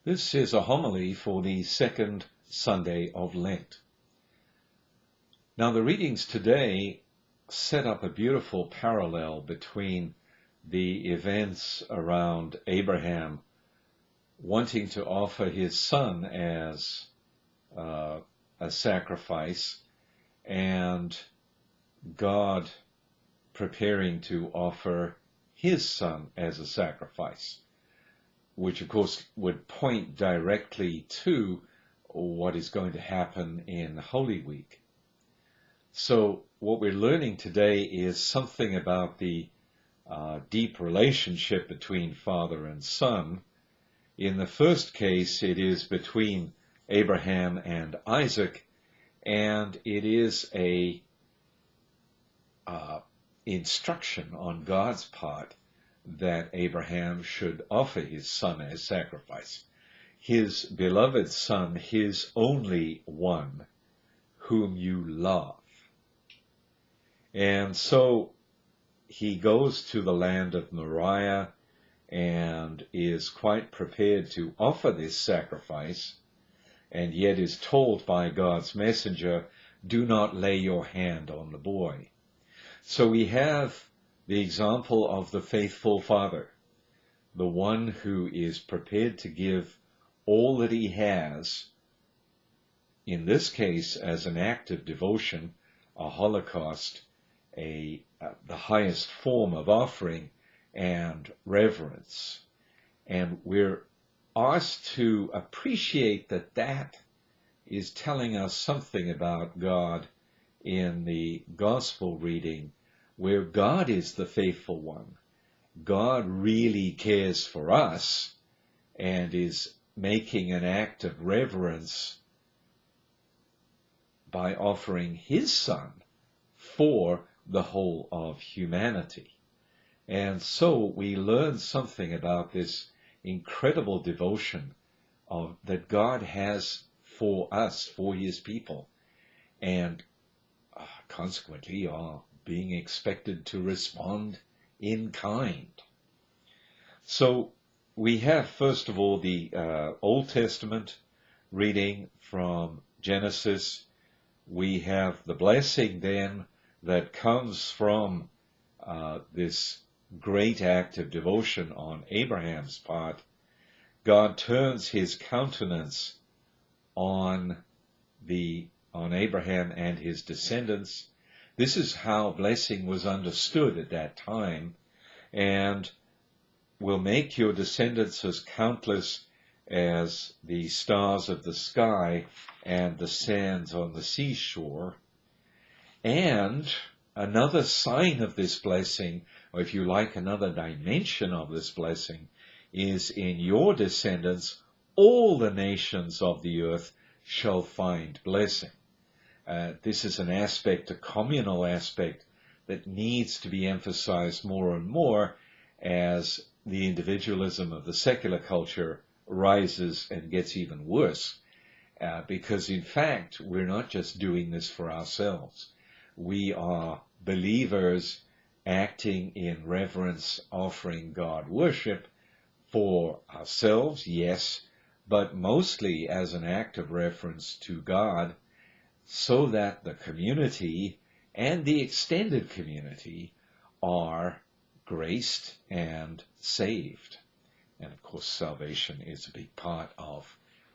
This is a homily for the second Sunday of Lent. Now, the readings today set up a beautiful parallel between the events around Abraham wanting to offer his son as a sacrifice and God preparing to offer his son as a sacrifice, which of course would point directly to what is going to happen in Holy Week. So what we're learning today is something about the deep relationship between father and son. In the first case, it is between Abraham and Isaac, and it is a instruction on God's part that Abraham should offer his son as sacrifice. His beloved son, his only one, whom you love. And so he goes to the land of Moriah and is quite prepared to offer this sacrifice, and yet is told by God's messenger, do not lay your hand on the boy. So we have the example of the faithful father, the one who is prepared to give all that he has, in this case as an act of devotion, a holocaust, the highest form of offering and reverence. And we're asked to appreciate that that is telling us something about God in the gospel reading, where God is the faithful one. God really cares for us and is making an act of reverence by offering his son for the whole of humanity. And so we learn something about this incredible devotion that God has for us, for his people, and consequently are being expected to respond in kind. So we have, first of all, the Old Testament reading from Genesis. We have the blessing then that comes from this great act of devotion on Abraham's part. God turns his countenance on Abraham and his descendants. This is how blessing was understood at that time, and will make your descendants as countless as the stars of the sky and the sands on the seashore. And another sign of this blessing, or if you like, another dimension of this blessing, is in your descendants, all the nations of the earth shall find blessing. This is an aspect, a communal aspect, that needs to be emphasized more and more as the individualism of the secular culture rises and gets even worse. Because in fact, we're not just doing this for ourselves. We are believers acting in reverence, offering God worship for ourselves, yes, but mostly as an act of reference to God, so that the community and the extended community are graced and saved. And of course, salvation is a big part of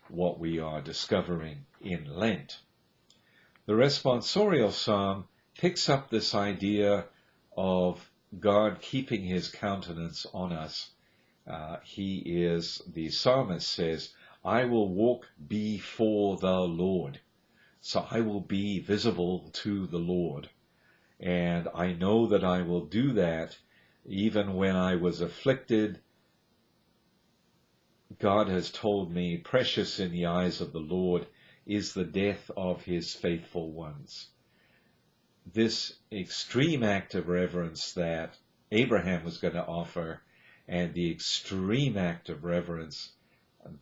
what we are discovering in Lent. The responsorial psalm picks up this idea of God keeping his countenance on us. The psalmist says, I will walk before the Lord. So I will be visible to the Lord. And I know that I will do that even when I was afflicted. God has told me, precious in the eyes of the Lord is the death of his faithful ones. This extreme act of reverence that Abraham was going to offer, and the extreme act of reverence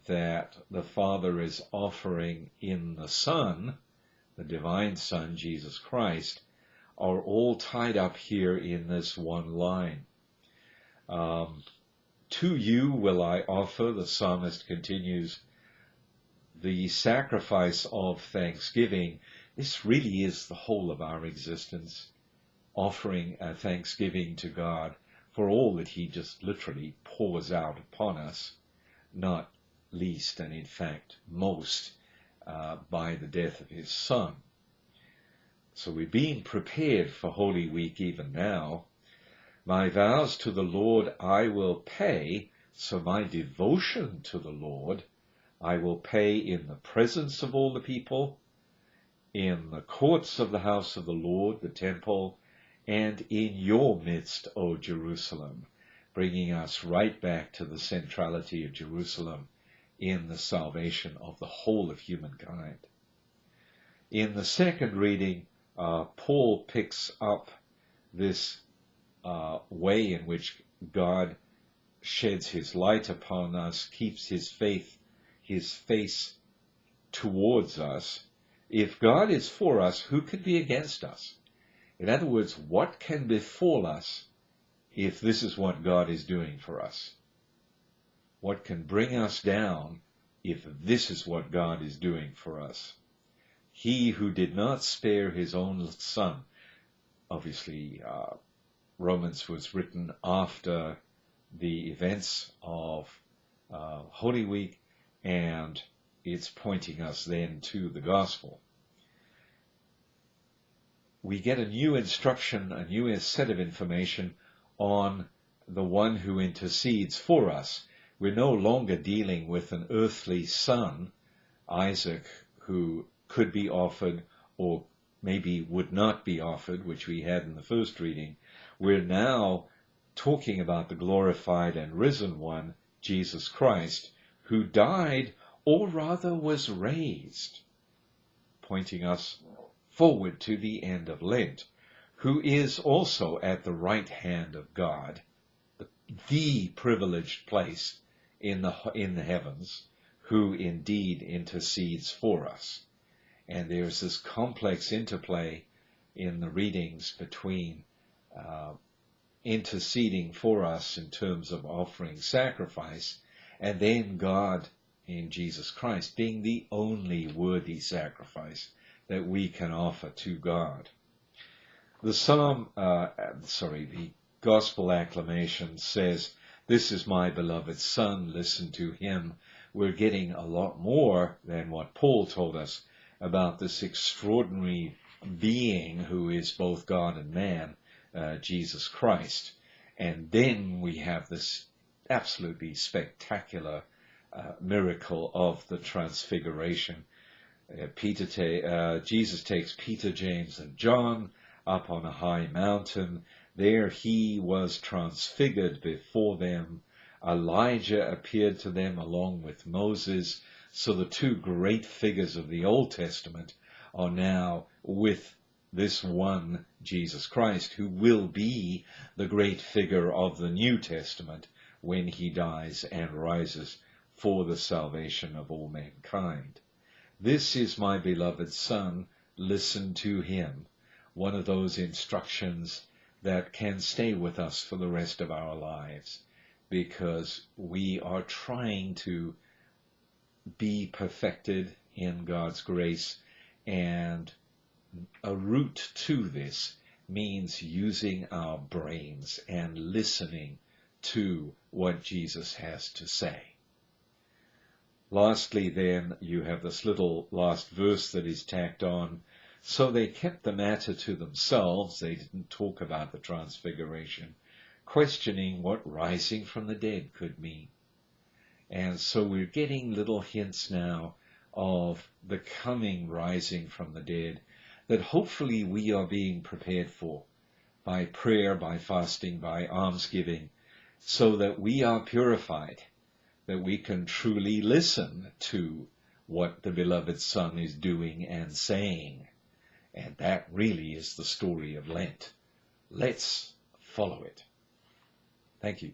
that the Father is offering in the Son, the divine Son, Jesus Christ, are all tied up here in this one line. To you will I offer, the psalmist continues, the sacrifice of thanksgiving. This really is the whole of our existence, offering a thanksgiving to God for all that he just literally pours out upon us, not least and in fact most by the death of his Son. So we're being prepared for Holy Week even now. My vows to the Lord I will pay, so my devotion to the Lord I will pay in the presence of all the people, in the courts of the house of the Lord, the temple, and in your midst, O Jerusalem, bringing us right back to the centrality of Jerusalem in the salvation of the whole of humankind. In the second reading, Paul picks up this way in which God sheds his light upon us, keeps his face towards us. If God is for us, who can be against us? In other words, what can befall us if this is what God is doing for us? What can bring us down if this is what God is doing for us? He who did not spare his own Son. Obviously, Romans was written after the events of Holy Week, and it's pointing us then to the gospel. We get a new instruction, a new set of information on the one who intercedes for us. We're no longer dealing with an earthly son, Isaac, who could be offered or maybe would not be offered, which we had in the first reading. We're now talking about the glorified and risen one, Jesus Christ, who died, or rather was raised, pointing us forward to the end of Lent, who is also at the right hand of God, the privileged place in the heavens, who indeed intercedes for us. And there's this complex interplay in the readings between interceding for us in terms of offering sacrifice, and then God in Jesus Christ being the only worthy sacrifice that we can offer to God. The Gospel acclamation says, "This is my beloved Son, listen to him." We're getting a lot more than what Paul told us about this extraordinary being who is both God and man, Jesus Christ. And then we have this absolutely spectacular miracle of the transfiguration. Jesus takes Peter, James, and John up on a high mountain. There he was transfigured before them. Elijah appeared to them along with Moses. So the two great figures of the Old Testament are now with this one, Jesus Christ, who will be the great figure of the New Testament when he dies and rises for the salvation of all mankind. This is my beloved Son, listen to him. One of those instructions that can stay with us for the rest of our lives, because we are trying to be perfected in God's grace, and a route to this means using our brains and listening to what Jesus has to say. Lastly, then, you have this little last verse that is tacked on. So they kept the matter to themselves. They didn't talk about the transfiguration, questioning what rising from the dead could mean. And so we're getting little hints now of the coming rising from the dead that hopefully we are being prepared for by prayer, by fasting, by almsgiving, so that we are purified, that we can truly listen to what the beloved Son is doing and saying. And that really is the story of Lent. Let's follow it. Thank you.